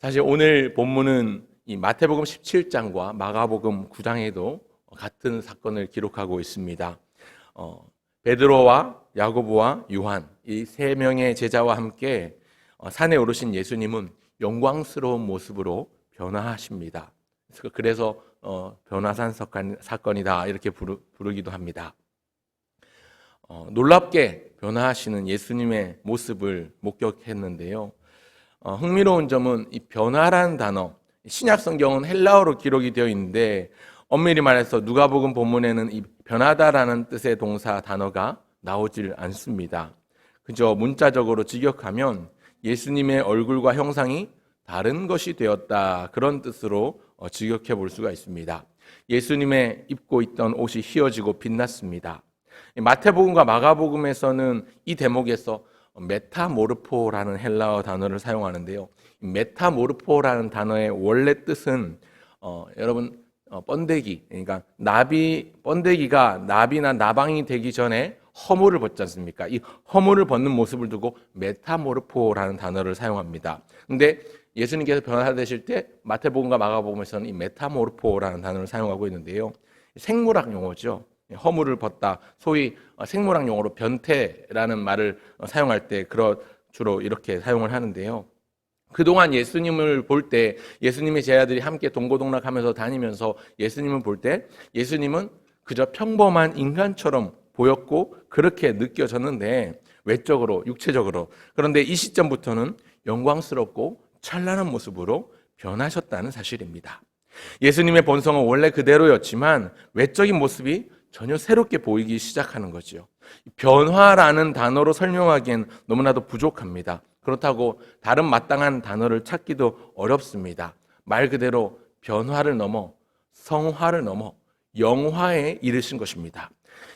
사실 오늘 본문은 이 마태복음 17장과 마가복음 9장에도 같은 사건을 기록하고 있습니다. 베드로와 야고보와 요한 이 세 명의 제자와 함께 산에 오르신 예수님은 영광스러운 모습으로 변화하십니다. 그래서 변화산 사건이다 이렇게 부르기도 합니다. 놀랍게 변화하시는 예수님의 모습을 목격했는데요. 흥미로운 점은 이 변화라는 단어, 신약 성경은 헬라어로 기록이 되어 있는데 엄밀히 말해서 누가복음 본문에는 이 변하다라는 뜻의 동사 단어가 나오질 않습니다. 그저 문자적으로 직역하면 예수님의 얼굴과 형상이 다른 것이 되었다 그런 뜻으로 직역해 볼 수가 있습니다. 예수님의 입고 있던 옷이 휘어지고 빛났습니다. 마태복음과 마가복음에서는 이 대목에서 메타모르포라는 헬라어 단어를 사용하는데요. 메타모르포라는 단어의 원래 뜻은 여러분 번데기, 그러니까 번데기가 나비나 나방이 되기 전에 허물을 벗지 않습니까? 이 허물을 벗는 모습을 두고 메타모르포라는 단어를 사용합니다. 근데 예수님께서 변화되실 때 마태복음과 마가복음에서는 이 메타모르포라는 단어를 사용하고 있는데요. 생물학 용어죠. 허물을 벗다, 소위 생물학 용어로 변태라는 말을 사용할 때 주로 이렇게 사용을 하는데요. 그동안 예수님을 볼 때 예수님의 제자들이 함께 동고동락하면서 다니면서 예수님을 볼 때 예수님은 그저 평범한 인간처럼 보였고 그렇게 느껴졌는데 외적으로, 육체적으로. 그런데 이 시점부터는 영광스럽고 찬란한 모습으로 변하셨다는 사실입니다. 예수님의 본성은 원래 그대로였지만 외적인 모습이 전혀 새롭게 보이기 시작하는 거죠. 변화라는 단어로 설명하기엔 너무나도 부족합니다. 그렇다고 다른 마땅한 단어를 찾기도 어렵습니다. 말 그대로 변화를 넘어 성화를 넘어 영화에 이르신 것입니다.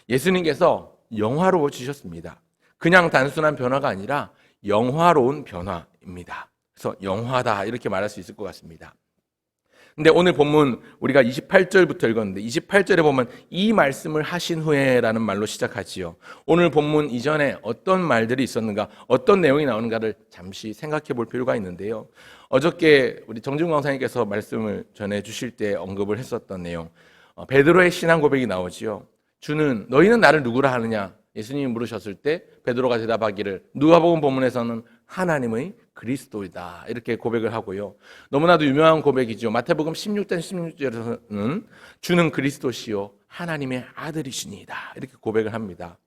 예수님께서 영화로워지셨습니다. 그냥 단순한 변화가 아니라 영화로운 변화입니다. 그래서 영화다 이렇게 말할 수 있을 것 같습니다. 근데 오늘 본문 우리가 28절부터 읽었는데 28절에 보면 이 말씀을 하신 후에라는 말로 시작하지요. 오늘 본문 이전에 어떤 말들이 있었는가, 어떤 내용이 나오는가를 잠시 생각해 볼 필요가 있는데요. 어저께 우리 정준 강사님께서 말씀을 전해 주실 때 언급을 했었던 내용, 베드로의 신앙 고백이 나오지요. 주는 너희는 나를 누구라 하느냐? 예수님이 물으셨을 때 베드로가 대답하기를 누가복음 본문에서는 하나님의 그리스도이다 이렇게 고백을 하고요. 너무나도 유명한 고백이죠. 마태복음 16장 16절에서는 주는 그리스도시요 하나님의 아들이시니이다 이렇게 고백을 합니다.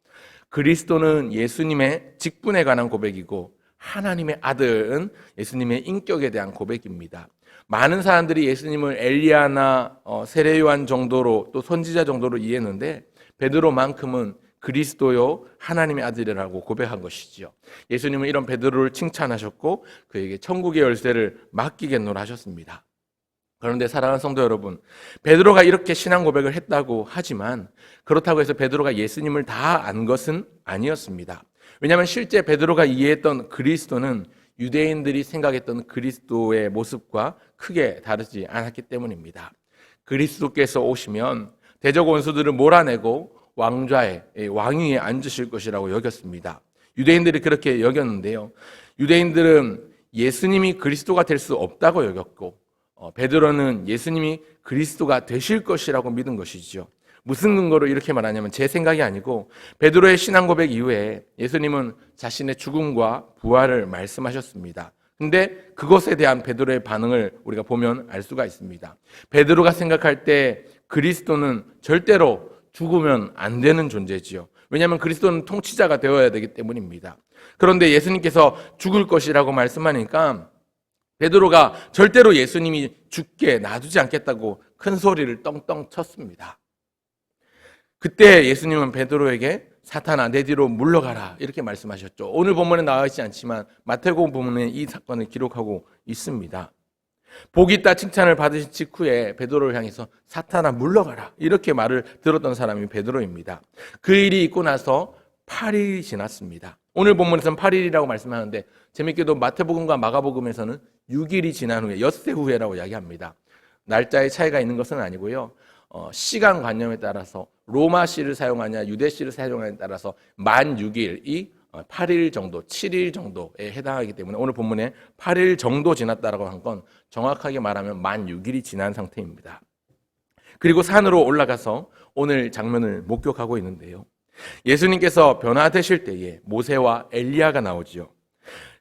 그리스도는 예수님의 직분에 관한 고백이고 하나님의 아들은 예수님의 인격에 대한 고백입니다. 많은 사람들이 예수님을 엘리야나 세례 요한 정도로 또 선지자 정도로 이해했는데 베드로만큼은 그리스도요 하나님의 아들이라고 고백한 것이지요. 예수님은 이런 베드로를 칭찬하셨고 그에게 천국의 열쇠를 맡기겠노라 하셨습니다. 그런데 사랑하는 성도 여러분, 베드로가 이렇게 신앙 고백을 했다고 하지만 그렇다고 해서 베드로가 예수님을 다 안 것은 아니었습니다. 왜냐하면 실제 베드로가 이해했던 그리스도는 유대인들이 생각했던 그리스도의 모습과 크게 다르지 않았기 때문입니다. 그리스도께서 오시면 대적 원수들을 몰아내고 왕위에 앉으실 것이라고 여겼습니다. 유대인들이 그렇게 여겼는데요. 유대인들은 예수님이 그리스도가 될 수 없다고 여겼고 베드로는 예수님이 그리스도가 되실 것이라고 믿은 것이죠. 무슨 근거로 이렇게 말하냐면 제 생각이 아니고 베드로의 신앙 고백 이후에 예수님은 자신의 죽음과 부활을 말씀하셨습니다. 근데 그것에 대한 베드로의 반응을 우리가 보면 알 수가 있습니다. 베드로가 생각할 때 그리스도는 절대로 죽으면 안 되는 존재지요. 왜냐하면 그리스도는 통치자가 되어야 되기 때문입니다. 그런데 예수님께서 죽을 것이라고 말씀하니까 베드로가 절대로 예수님이 죽게 놔두지 않겠다고 큰 소리를 떵떵 쳤습니다. 그때 예수님은 베드로에게 사탄아 내 뒤로 물러가라 이렇게 말씀하셨죠. 오늘 본문에 나와 있지 않지만 마태복음 본문에 이 사건을 기록하고 있습니다. 복이 있다 칭찬을 받으신 직후에 베드로를 향해서 사탄아 물러가라 이렇게 말을 들었던 사람이 베드로입니다. 그 일이 있고 나서 8일이 지났습니다. 오늘 본문에서는 8일이라고 말씀하는데 재밌게도 마태복음과 마가복음에서는 6일이 지난 후에 엿새 후에라고 이야기합니다. 날짜의 차이가 있는 것은 아니고요. 시간 관념에 따라서 로마시를 사용하냐 유대시를 사용하냐에 따라서 만 6일이 8일 정도, 7일 정도에 해당하기 때문에 오늘 본문에 8일 정도 지났다라고 한 건 정확하게 말하면 만 6일이 지난 상태입니다. 그리고 산으로 올라가서 오늘 장면을 목격하고 있는데요. 예수님께서 변화되실 때에 모세와 엘리야가 나오지요.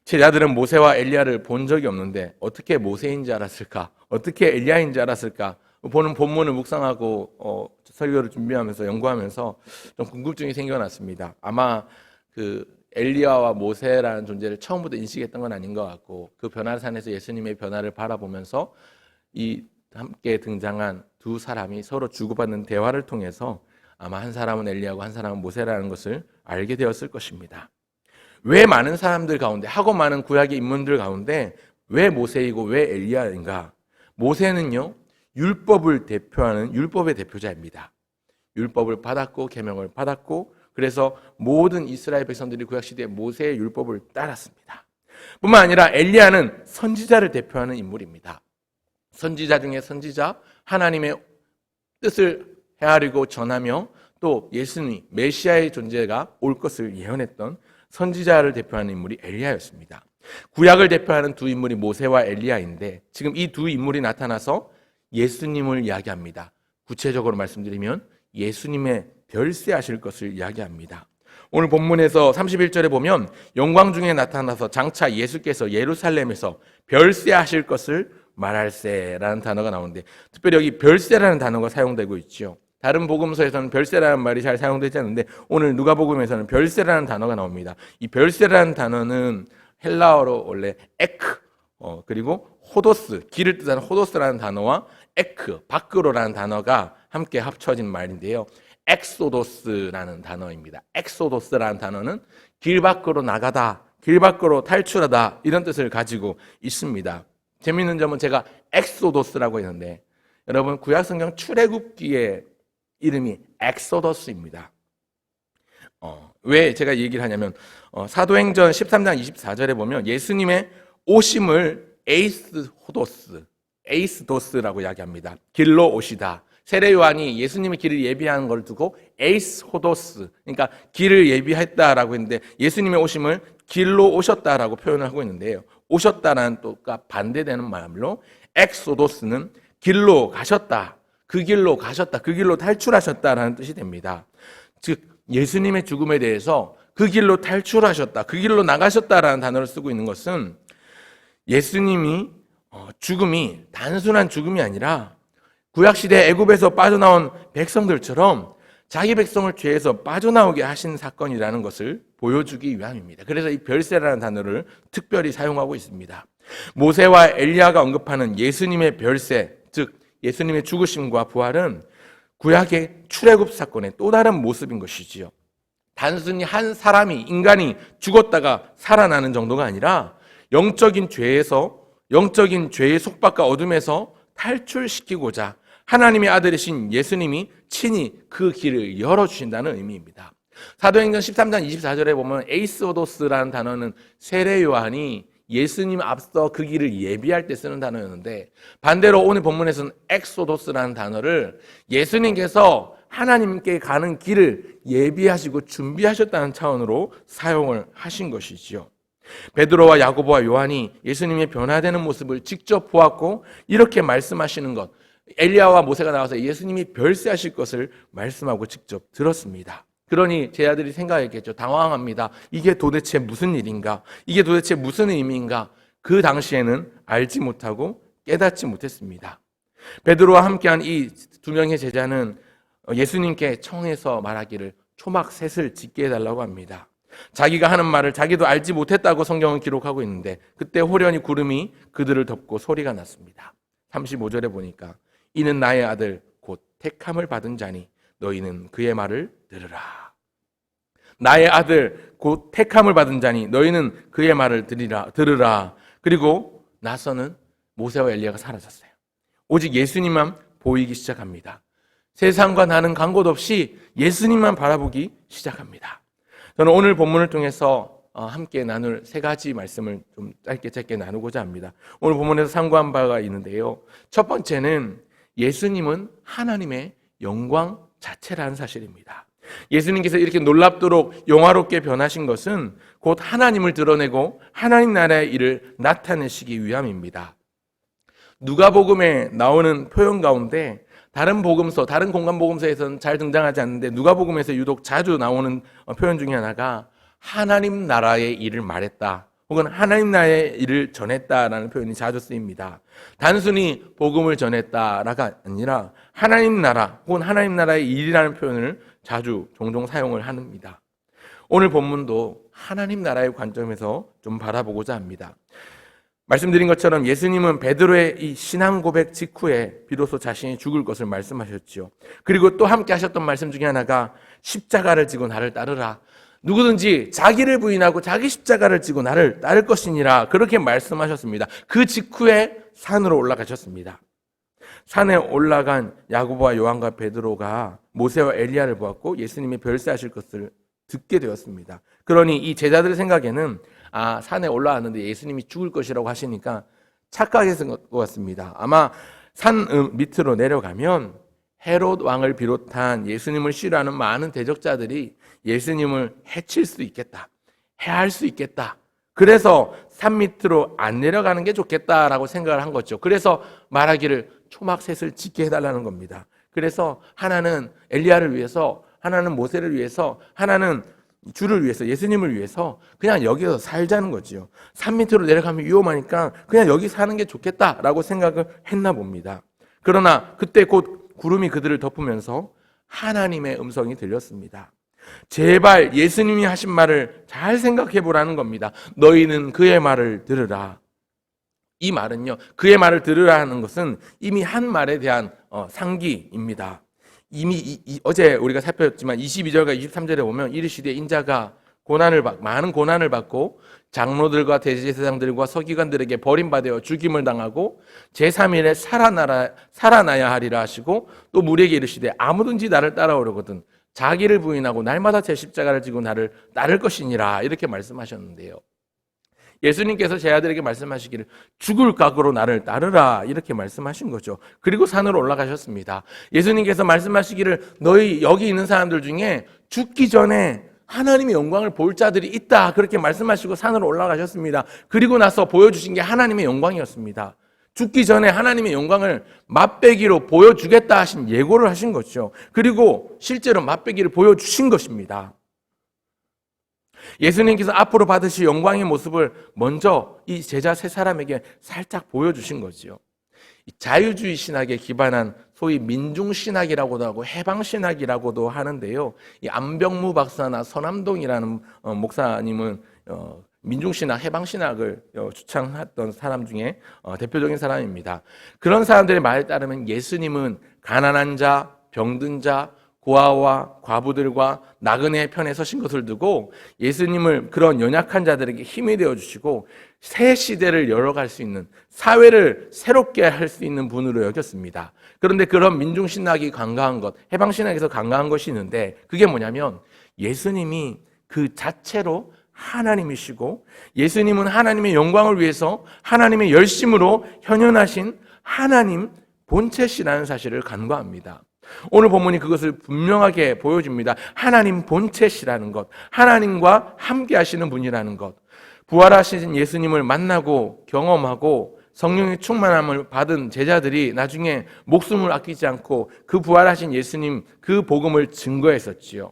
제자들은 모세와 엘리야를 본 적이 없는데 어떻게 모세인지 알았을까? 어떻게 엘리야인지 알았을까? 보는 본문을 묵상하고 설교를 준비하면서 연구하면서 좀 궁금증이 생겨났습니다. 아마 그 엘리야와 모세라는 존재를 처음부터 인식했던 건 아닌 것 같고 그 변화산에서 예수님의 변화를 바라보면서 이 함께 등장한 두 사람이 서로 주고받는 대화를 통해서 아마 한 사람은 엘리야고 한 사람은 모세라는 것을 알게 되었을 것입니다. 왜 많은 사람들 가운데, 하고 많은 구약의 인물들 가운데 왜 모세이고 왜 엘리야인가? 모세는요, 율법을 대표하는 율법의 대표자입니다. 율법을 받았고 계명을 받았고 그래서 모든 이스라엘 백성들이 구약시대에 모세의 율법을 따랐습니다. 뿐만 아니라 엘리야는 선지자를 대표하는 인물입니다. 선지자 중에 선지자, 하나님의 뜻을 헤아리고 전하며 또 예수님, 메시아의 존재가 올 것을 예언했던 선지자를 대표하는 인물이 엘리야였습니다. 구약을 대표하는 두 인물이 모세와 엘리야인데 지금 이 두 인물이 나타나서 예수님을 이야기합니다. 구체적으로 말씀드리면 예수님의 별세하실 것을 이야기합니다. 오늘 본문에서 31절에 보면 영광 중에 나타나서 장차 예수께서 예루살렘에서 별세하실 것을 말할세라는 단어가 나오는데 특별히 여기 별세라는 단어가 사용되고 있죠. 다른 복음서에서는 별세라는 말이 잘 사용되지 않는데 오늘 누가복음에서는 별세라는 단어가 나옵니다. 이 별세라는 단어는 헬라어로 원래 에크 그리고 호도스, 길을 뜻하는 호도스라는 단어와 에크, 밖으로라는 단어가 함께 합쳐진 말인데요. 엑소도스라는 단어입니다. 엑소도스라는 단어는 길 밖으로 나가다, 길 밖으로 탈출하다 이런 뜻을 가지고 있습니다. 재미있는 점은 제가 엑소도스라고 했는데 여러분 구약성경 출애굽기의 이름이 엑소더스입니다. 왜 제가 이 얘기를 하냐면 사도행전 13장 24절에 보면 예수님의 오심을 에이스도스라고 이야기합니다. 길로 오시다. 세례 요한이 예수님의 길을 예비하는 걸 두고 에이스호도스, 그러니까 길을 예비했다라고 했는데 예수님의 오심을 길로 오셨다라고 표현을 하고 있는데요. 오셨다라는 뜻과 반대되는 말로 엑소도스는 길로 가셨다. 그 길로 가셨다. 그 길로 탈출하셨다라는 뜻이 됩니다. 즉 예수님의 죽음에 대해서 그 길로 탈출하셨다. 그 길로 나가셨다라는 단어를 쓰고 있는 것은 예수님이 죽음이 단순한 죽음이 아니라 구약시대 애굽에서 빠져나온 백성들처럼 자기 백성을 죄에서 빠져나오게 하신 사건이라는 것을 보여주기 위함입니다. 그래서 이 별세라는 단어를 특별히 사용하고 있습니다. 모세와 엘리야가 언급하는 예수님의 별세, 즉 예수님의 죽으심과 부활은 구약의 출애굽 사건의 또 다른 모습인 것이지요. 단순히 한 사람이, 인간이 죽었다가 살아나는 정도가 아니라 영적인 죄의 속박과 어둠에서 탈출시키고자 하나님의 아들이신 예수님이 친히 그 길을 열어주신다는 의미입니다. 사도행전 13장 24절에 보면 에이스오도스라는 단어는 세례 요한이 예수님 앞서 그 길을 예비할 때 쓰는 단어였는데 반대로 오늘 본문에서는 엑소도스라는 단어를 예수님께서 하나님께 가는 길을 예비하시고 준비하셨다는 차원으로 사용을 하신 것이지요. 베드로와 야고보와 요한이 예수님의 변화되는 모습을 직접 보았고 이렇게 말씀하시는 것, 엘리야와 모세가 나와서 예수님이 별세하실 것을 말씀하고 직접 들었습니다. 그러니 제 아들이 생각했겠죠. 당황합니다. 이게 도대체 무슨 일인가? 이게 도대체 무슨 의미인가? 그 당시에는 알지 못하고 깨닫지 못했습니다. 베드로와 함께한 이 두 명의 제자는 예수님께 청해서 말하기를 초막 셋을 짓게 해달라고 합니다. 자기가 하는 말을 자기도 알지 못했다고 성경은 기록하고 있는데 그때 호련히 구름이 그들을 덮고 소리가 났습니다. 35절에 보니까 이는 나의 아들 곧 택함을 받은 자니 너희는 그의 말을 들으라. 나의 아들 곧 택함을 받은 자니 너희는 그의 말을 들으라. 그리고 나서는 모세와 엘리야가 사라졌어요. 오직 예수님만 보이기 시작합니다. 세상과 나는 간 곳 없이 예수님만 바라보기 시작합니다. 저는 오늘 본문을 통해서 함께 나눌 세 가지 말씀을 좀 짧게 나누고자 합니다. 오늘 본문에서 상고한 바가 있는데요. 첫 번째는 예수님은 하나님의 영광 자체라는 사실입니다. 예수님께서 이렇게 놀랍도록 영화롭게 변하신 것은 곧 하나님을 드러내고 하나님 나라의 일을 나타내시기 위함입니다. 누가복음에 나오는 표현 가운데 다른 복음서, 다른 공간 복음서에서는 잘 등장하지 않는데 누가복음에서 유독 자주 나오는 표현 중에 하나가 하나님 나라의 일을 말했다, 혹은 하나님 나라의 일을 전했다라는 표현이 자주 쓰입니다. 단순히 복음을 전했다가 아니라 하나님 나라 혹은 하나님 나라의 일이라는 표현을 자주 종종 사용을 합니다. 오늘 본문도 하나님 나라의 관점에서 좀 바라보고자 합니다. 말씀드린 것처럼 예수님은 베드로의 이 신앙 고백 직후에 비로소 자신이 죽을 것을 말씀하셨죠. 그리고 또 함께 하셨던 말씀 중에 하나가 십자가를 지고 나를 따르라. 누구든지 자기를 부인하고 자기 십자가를 지고 나를 따를 것이니라, 그렇게 말씀하셨습니다. 그 직후에 산으로 올라가셨습니다. 산에 올라간 야고보와 요한과 베드로가 모세와 엘리야를 보았고 예수님이 별세하실 것을 듣게 되었습니다. 그러니 이 제자들 생각에는 산에 올라왔는데 예수님이 죽을 것이라고 하시니까 착각했던 것 같습니다. 아마 산 밑으로 내려가면 헤롯 왕을 비롯한 예수님을 싫어하는 많은 대적자들이 예수님을 해칠 수 있겠다, 해할 수 있겠다, 그래서 산 밑으로 안 내려가는 게 좋겠다라고 생각을 한 거죠. 그래서 말하기를 초막셋을 짓게 해달라는 겁니다. 그래서 하나는 엘리야를 위해서, 하나는 모세를 위해서, 하나는 주를 위해서, 예수님을 위해서 그냥 여기서 살자는 거지요. 산 밑으로 내려가면 위험하니까 그냥 여기 사는 게 좋겠다라고 생각을 했나 봅니다. 그러나 그때 곧 구름이 그들을 덮으면서 하나님의 음성이 들렸습니다. 제발 예수님이 하신 말을 잘 생각해 보라는 겁니다. 너희는 그의 말을 들으라. 이 말은요, 그의 말을 들으라 하는 것은 이미 한 말에 대한 상기입니다. 이미 어제 우리가 살펴봤지만 22절과 23절에 보면 이르시되 인자가 많은 고난을 받고 장로들과 대제사장들과 서기관들에게 버림받아 죽임을 당하고 제3일에 살아나야 하리라 하시고, 또 무리에게 이르시되 아무든지 나를 따라오려거든 자기를 부인하고 날마다 제 십자가를 지고 나를 따를 것이니라, 이렇게 말씀하셨는데요. 예수님께서 제 아들에게 말씀하시기를 죽을 각오로 나를 따르라, 이렇게 말씀하신 거죠. 그리고 산으로 올라가셨습니다. 예수님께서 말씀하시기를 너희 여기 있는 사람들 중에 죽기 전에 하나님의 영광을 볼 자들이 있다, 그렇게 말씀하시고 산으로 올라가셨습니다. 그리고 나서 보여주신 게 하나님의 영광이었습니다. 죽기 전에 하나님의 영광을 맛배기로 보여주겠다 하신 예고를 하신 거죠. 그리고 실제로 맛배기를 보여주신 것입니다. 예수님께서 앞으로 받으실 영광의 모습을 먼저 이 제자 세 사람에게 살짝 보여주신 거죠. 자유주의 신학에 기반한 소위 민중신학이라고도 하고 해방신학이라고도 하는데요. 이 안병무 박사나 서남동이라는 목사님은 민중신학, 해방신학을 주창했던 사람 중에 대표적인 사람입니다. 그런 사람들의 말에 따르면 예수님은 가난한 자, 병든 자, 고아와 과부들과 나그네의 편에 서신 것을 두고 예수님을 그런 연약한 자들에게 힘이 되어주시고 새 시대를 열어갈 수 있는, 사회를 새롭게 할 수 있는 분으로 여겼습니다. 그런데 그런 민중신학이 강가한 것, 해방신학에서 강가한 것이 있는데 그게 뭐냐면 예수님이 그 자체로 하나님이시고 예수님은 하나님의 영광을 위해서 하나님의 열심으로 현현하신 하나님 본체시라는 사실을 간과합니다. 오늘 본문이 그것을 분명하게 보여줍니다. 하나님 본체시라는 것, 하나님과 함께 하시는 분이라는 것. 부활하신 예수님을 만나고 경험하고 성령의 충만함을 받은 제자들이 나중에 목숨을 아끼지 않고 그 부활하신 예수님, 그 복음을 증거했었지요.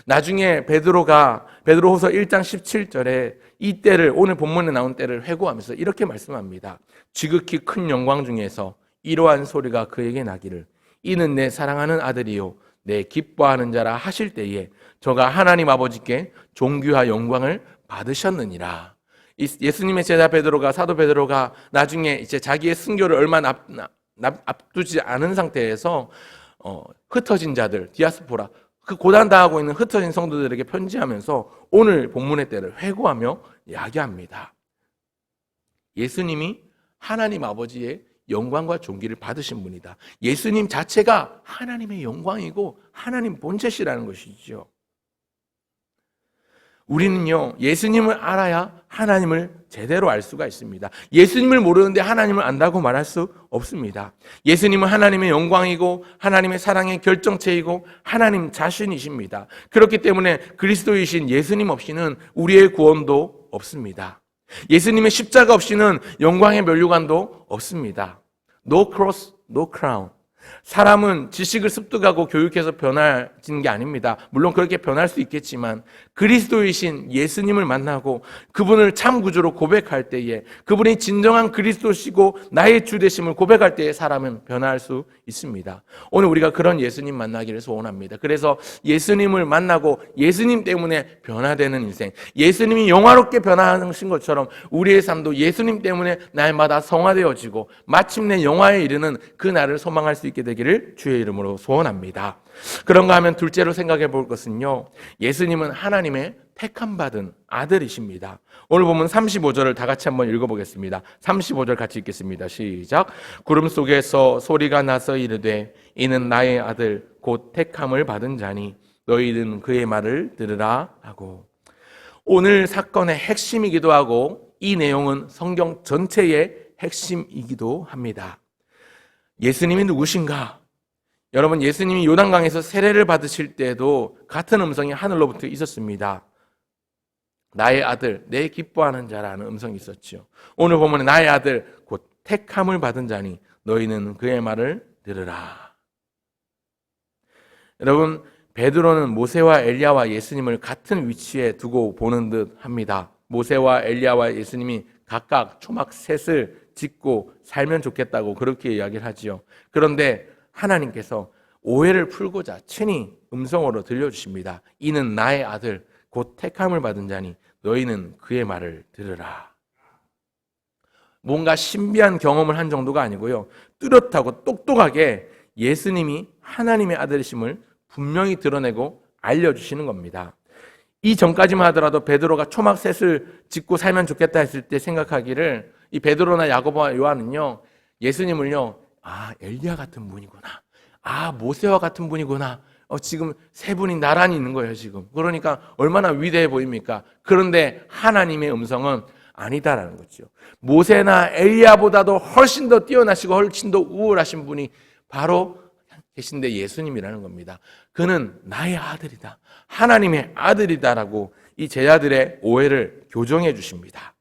나중에 베드로후서 1장 17절에 이 때를, 오늘 본문에 나온 때를 회고하면서 이렇게 말씀합니다. 지극히 큰 영광 중에서 이러한 소리가 그에게 나기를 이는 내 사랑하는 아들이요 내 기뻐하는 자라 하실 때에 저가 하나님 아버지께 존귀와 영광을 받으셨느니라. 예수님의 제자 베드로가, 사도 베드로가 나중에 이제 자기의 순교를 얼마 앞두지 않은 상태에서 흩어진 자들, 디아스포라, 그 고난당하고 있는 흩어진 성도들에게 편지하면서 오늘 본문의 때를 회고하며 이야기합니다. 예수님이 하나님 아버지의 영광과 존귀를 받으신 분이다. 예수님 자체가 하나님의 영광이고 하나님 본체시라는 것이죠. 우리는요, 예수님을 알아야 하나님을 제대로 알 수가 있습니다. 예수님을 모르는데 하나님을 안다고 말할 수 없습니다. 예수님은 하나님의 영광이고 하나님의 사랑의 결정체이고 하나님 자신이십니다. 그렇기 때문에 그리스도이신 예수님 없이는 우리의 구원도 없습니다. 예수님의 십자가 없이는 영광의 면류관도 없습니다. No cross, no crown. 사람은 지식을 습득하고 교육해서 변화지는 게 아닙니다. 물론 그렇게 변할 수 있겠지만 그리스도이신 예수님을 만나고 그분을 참 구주로 고백할 때에, 그분이 진정한 그리스도시고 나의 주 되심을 고백할 때에 사람은 변화할 수 있습니다. 오늘 우리가 그런 예수님 만나기를 소원합니다. 그래서 예수님을 만나고 예수님 때문에 변화되는 인생, 예수님이 영화롭게 변화하신 것처럼 우리의 삶도 예수님 때문에 날마다 성화되어지고 마침내 영화에 이르는 그 날을 소망할 수 있게 되기를 주의 이름으로 소원합니다. 그런가 하면 둘째로 생각해 볼 것은요, 예수님은 하나님의 택함 받은 아들이십니다. 오늘 보면 35절을 다 같이 한번 읽어보겠습니다. 35절 같이 읽겠습니다. 시작. 구름 속에서 소리가 나서 이르되 이는 나의 아들 곧 택함을 받은 자니 너희는 그의 말을 들으라 하고, 오늘 사건의 핵심이기도 하고 이 내용은 성경 전체의 핵심이기도 합니다. 예수님이 누구신가? 여러분, 예수님이 요단강에서 세례를 받으실 때에도 같은 음성이 하늘로부터 있었습니다. 나의 아들, 내 기뻐하는 자라는 음성이 있었죠. 오늘 보면 나의 아들 곧 택함을 받은 자니 너희는 그의 말을 들으라. 여러분, 베드로는 모세와 엘리야와 예수님을 같은 위치에 두고 보는 듯 합니다. 모세와 엘리야와 예수님이 각각 초막 셋을 짓고 살면 좋겠다고 그렇게 이야기를 하지요. 그런데 하나님께서 오해를 풀고자 친히 음성으로 들려주십니다. 이는 나의 아들 곧 택함을 받은 자니 너희는 그의 말을 들으라. 뭔가 신비한 경험을 한 정도가 아니고요, 뚜렷하고 똑똑하게 예수님이 하나님의 아들이심을 분명히 드러내고 알려주시는 겁니다. 이 전까지만 하더라도 베드로가 초막 셋을 짓고 살면 좋겠다 했을 때 생각하기를, 이 베드로나 야고보와 요한은요, 예수님을요, 엘리야 같은 분이구나, 모세와 같은 분이구나, 지금 세 분이 나란히 있는 거예요 지금. 그러니까 얼마나 위대해 보입니까? 그런데 하나님의 음성은 아니다라는 거죠. 모세나 엘리야보다도 훨씬 더 뛰어나시고 훨씬 더 우월하신 분이 바로 계신데 예수님이라는 겁니다. 그는 나의 아들이다, 하나님의 아들이다라고 이 제자들의 오해를 교정해 주십니다.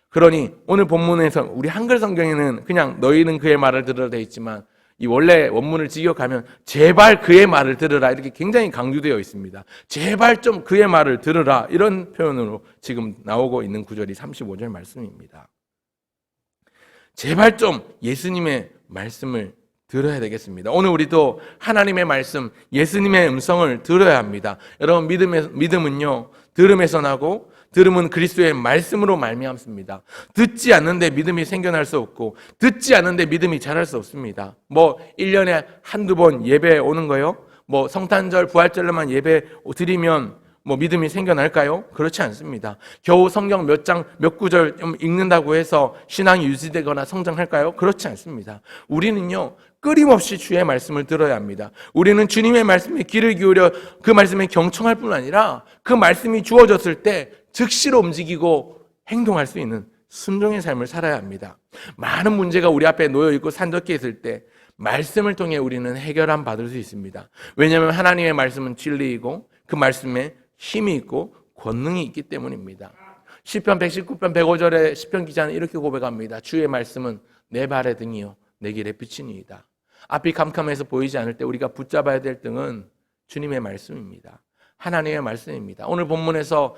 그러니 오늘 본문에서 우리 한글 성경에는 그냥 너희는 그의 말을 들으라 되어 있지만, 이 원래 원문을 직역하면 제발 그의 말을 들으라 이렇게 굉장히 강조되어 있습니다. 제발 좀 그의 말을 들으라, 이런 표현으로 지금 나오고 있는 구절이 35절 말씀입니다. 제발 좀 예수님의 말씀을 들어야 되겠습니다. 오늘 우리도 하나님의 말씀, 예수님의 음성을 들어야 합니다. 여러분, 믿음은요, 들음에서 나고 들음은 그리스도의 말씀으로 말미암습니다. 듣지 않는데 믿음이 생겨날 수 없고 듣지 않는데 믿음이 자랄 수 없습니다. 1년에 한두 번 예배 오는 거요? 성탄절, 부활절로만 예배 드리면 믿음이 생겨날까요? 그렇지 않습니다. 겨우 성경 몇 장, 몇 구절 좀 읽는다고 해서 신앙이 유지되거나 성장할까요? 그렇지 않습니다. 우리는요, 끊임없이 주의 말씀을 들어야 합니다. 우리는 주님의 말씀에 귀를 기울여 그 말씀에 경청할 뿐 아니라 그 말씀이 주어졌을 때 즉시로 움직이고 행동할 수 있는 순종의 삶을 살아야 합니다. 많은 문제가 우리 앞에 놓여 있고 산적해 있을 때 말씀을 통해 우리는 해결함 받을 수 있습니다. 왜냐하면 하나님의 말씀은 진리이고 그 말씀에 힘이 있고 권능이 있기 때문입니다. 시편 119편 105절에 시편 기자는 이렇게 고백합니다. 주의 말씀은 내 발의 등이요 내 길의 빛이니이다. 앞이 캄캄해서 보이지 않을 때 우리가 붙잡아야 될 등은 주님의 말씀입니다. 하나님의 말씀입니다. 오늘 본문에서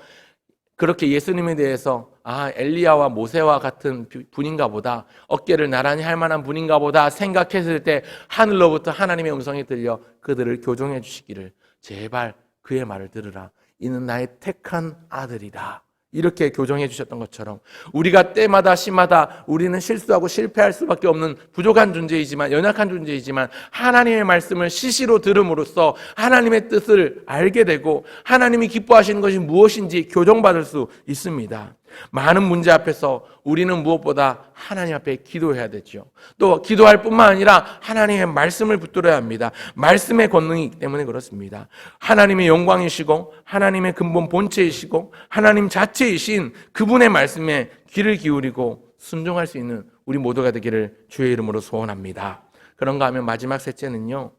그렇게 예수님에 대해서 엘리야와 모세와 같은 분인가 보다, 어깨를 나란히 할 만한 분인가 보다 생각했을 때 하늘로부터 하나님의 음성이 들려 그들을 교정해 주시기를 제발 그의 말을 들으라, 이는 나의 택한 아들이다, 이렇게 교정해 주셨던 것처럼 우리가 때마다 시마다 우리는 실수하고 실패할 수밖에 없는 부족한 존재이지만, 연약한 존재이지만 하나님의 말씀을 시시로 들음으로써 하나님의 뜻을 알게 되고 하나님이 기뻐하시는 것이 무엇인지 교정받을 수 있습니다. 많은 문제 앞에서 우리는 무엇보다 하나님 앞에 기도해야 되죠. 또 기도할 뿐만 아니라 하나님의 말씀을 붙들어야 합니다. 말씀의 권능이 있기 때문에 그렇습니다. 하나님의 영광이시고 하나님의 근본 본체이시고 하나님 자체이신 그분의 말씀에 귀를 기울이고 순종할 수 있는 우리 모두가 되기를 주의 이름으로 소원합니다. 그런가 하면 마지막 셋째는요,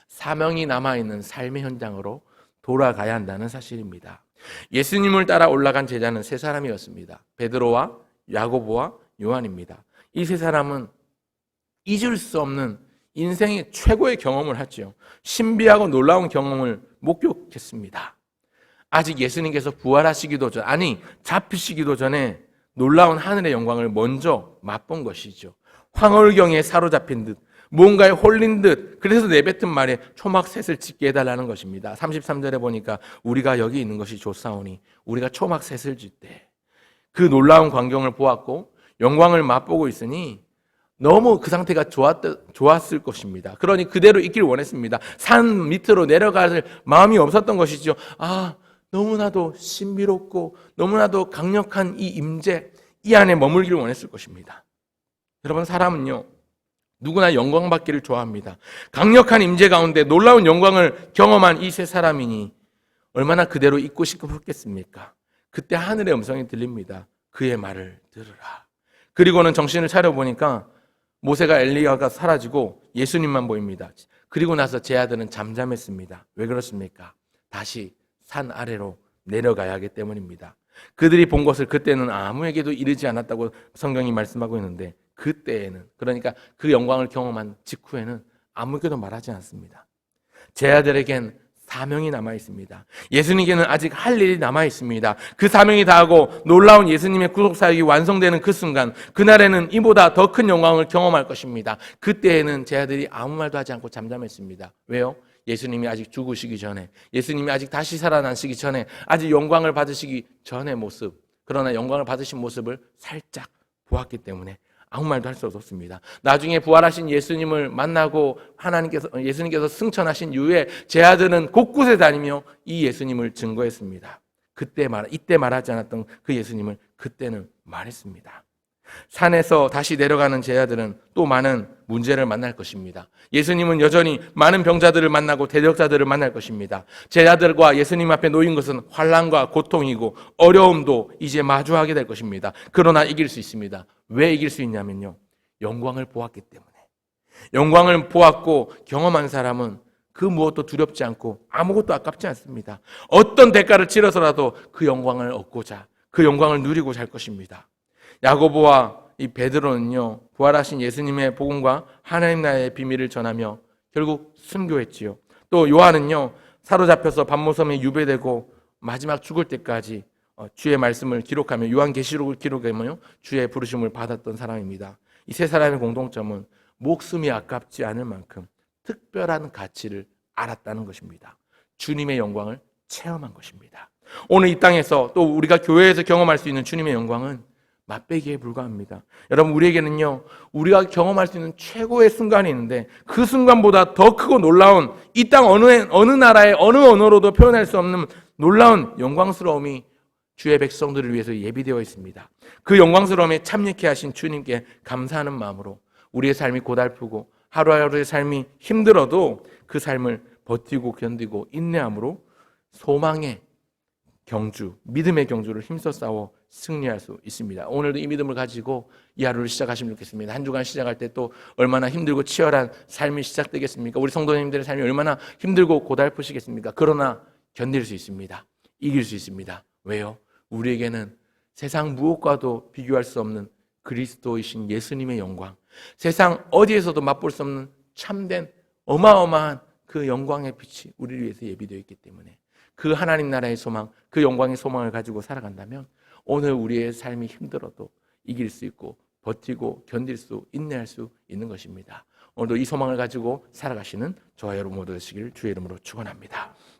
사명이 남아있는 삶의 현장으로 돌아가야 한다는 사실입니다. 예수님을 따라 올라간 제자는 세 사람이었습니다. 베드로와 야고보와 요한입니다. 이 세 사람은 잊을 수 없는 인생의 최고의 경험을 했죠. 신비하고 놀라운 경험을 목격했습니다. 아직 예수님께서 부활하시기도 전, 잡히시기도 전에 놀라운 하늘의 영광을 먼저 맛본 것이죠. 황홀경에 사로잡힌 듯, 무언가에 홀린 듯, 그래서 내뱉은 말에 초막셋을 짓게 해달라는 것입니다. 33절에 보니까 우리가 여기 있는 것이 좋사오니 우리가 초막셋을 짓되, 그 놀라운 광경을 보았고 영광을 맛보고 있으니 너무 그 상태가 좋았을 것입니다. 그러니 그대로 있길 원했습니다. 산 밑으로 내려갈 마음이 없었던 것이죠. 너무나도 신비롭고 너무나도 강력한 이 임재, 이 안에 머물기를 원했을 것입니다. 여러분, 사람은요, 누구나 영광받기를 좋아합니다. 강력한 임재 가운데 놀라운 영광을 경험한 이 세 사람이니 얼마나 그대로 있고 싶겠습니까? 그때 하늘의 음성이 들립니다. 그의 말을 들으라. 그리고는 정신을 차려보니까 모세가 엘리야가 사라지고 예수님만 보입니다. 그리고 나서 제 아들은 잠잠했습니다. 왜 그렇습니까? 다시 산 아래로 내려가야 하기 때문입니다. 그들이 본 것을 그때는 아무에게도 이르지 않았다고 성경이 말씀하고 있는데, 그때에는, 그러니까 그 영광을 경험한 직후에는 아무에게도 말하지 않습니다. 제 아들에겐 사명이 남아 있습니다. 예수님께는 아직 할 일이 남아 있습니다. 그 사명이 다하고 놀라운 예수님의 구속 사역이 완성되는 그 순간, 그날에는 이보다 더 큰 영광을 경험할 것입니다. 그때에는 제 아들이 아무 말도 하지 않고 잠잠했습니다. 왜요? 예수님이 아직 죽으시기 전에, 예수님이 아직 다시 살아나시기 전에, 아직 영광을 받으시기 전의 모습, 그러나 영광을 받으신 모습을 살짝 보았기 때문에 아무 말도 할 수 없었습니다. 나중에 부활하신 예수님을 만나고 예수님께서 승천하신 이후에 제 아들은 곳곳에 다니며 이 예수님을 증거했습니다. 이때 말하지 않았던 그 예수님을 그때는 말했습니다. 산에서 다시 내려가는 제 아들은 또 많은 문제를 만날 것입니다. 예수님은 여전히 많은 병자들을 만나고 대적자들을 만날 것입니다. 제 아들과 예수님 앞에 놓인 것은 환난과 고통이고 어려움도 이제 마주하게 될 것입니다. 그러나 이길 수 있습니다. 왜 이길 수 있냐면요, 영광을 보았기 때문에. 영광을 보았고 경험한 사람은 그 무엇도 두렵지 않고 아무것도 아깝지 않습니다. 어떤 대가를 치러서라도 그 영광을 얻고자, 그 영광을 누리고 살 것입니다. 야고보와 이 베드로는요, 부활하신 예수님의 복음과 하나님 나라의 비밀을 전하며 결국 순교했지요. 또 요한은요, 사로잡혀서 반모섬에 유배되고 마지막 죽을 때까지 주의 말씀을 기록하며 요한계시록을 기록하며 주의 부르심을 받았던 사람입니다. 이 세 사람의 공통점은 목숨이 아깝지 않을 만큼 특별한 가치를 알았다는 것입니다. 주님의 영광을 체험한 것입니다. 오늘 이 땅에서 또 우리가 교회에서 경험할 수 있는 주님의 영광은 맛배기에 불과합니다. 여러분, 우리에게는요, 우리가 경험할 수 있는 최고의 순간이 있는데 그 순간보다 더 크고 놀라운, 이 땅 어느 나라의 어느 언어로도 표현할 수 없는 놀라운 영광스러움이 주의 백성들을 위해서 예비되어 있습니다. 그 영광스러움에 참여케 하신 주님께 감사하는 마음으로 우리의 삶이 고달프고 하루하루의 삶이 힘들어도 그 삶을 버티고 견디고 인내함으로 소망의 경주, 믿음의 경주를 힘써 싸워 승리할 수 있습니다. 오늘도 이 믿음을 가지고 이 하루를 시작하시면 좋겠습니다. 한 주간 시작할 때 또 얼마나 힘들고 치열한 삶이 시작되겠습니까? 우리 성도님들의 삶이 얼마나 힘들고 고달프시겠습니까? 그러나 견딜 수 있습니다. 이길 수 있습니다. 왜요? 우리에게는 세상 무엇과도 비교할 수 없는 그리스도이신 예수님의 영광, 세상 어디에서도 맛볼 수 없는 참된 어마어마한 그 영광의 빛이 우리를 위해서 예비되어 있기 때문에 그 하나님 나라의 소망, 그 영광의 소망을 가지고 살아간다면 오늘 우리의 삶이 힘들어도 이길 수 있고 버티고 견딜 수, 인내할 수 있는 것입니다. 오늘도 이 소망을 가지고 살아가시는 저와 여러분 모두 되시길 주의 이름으로 축원합니다.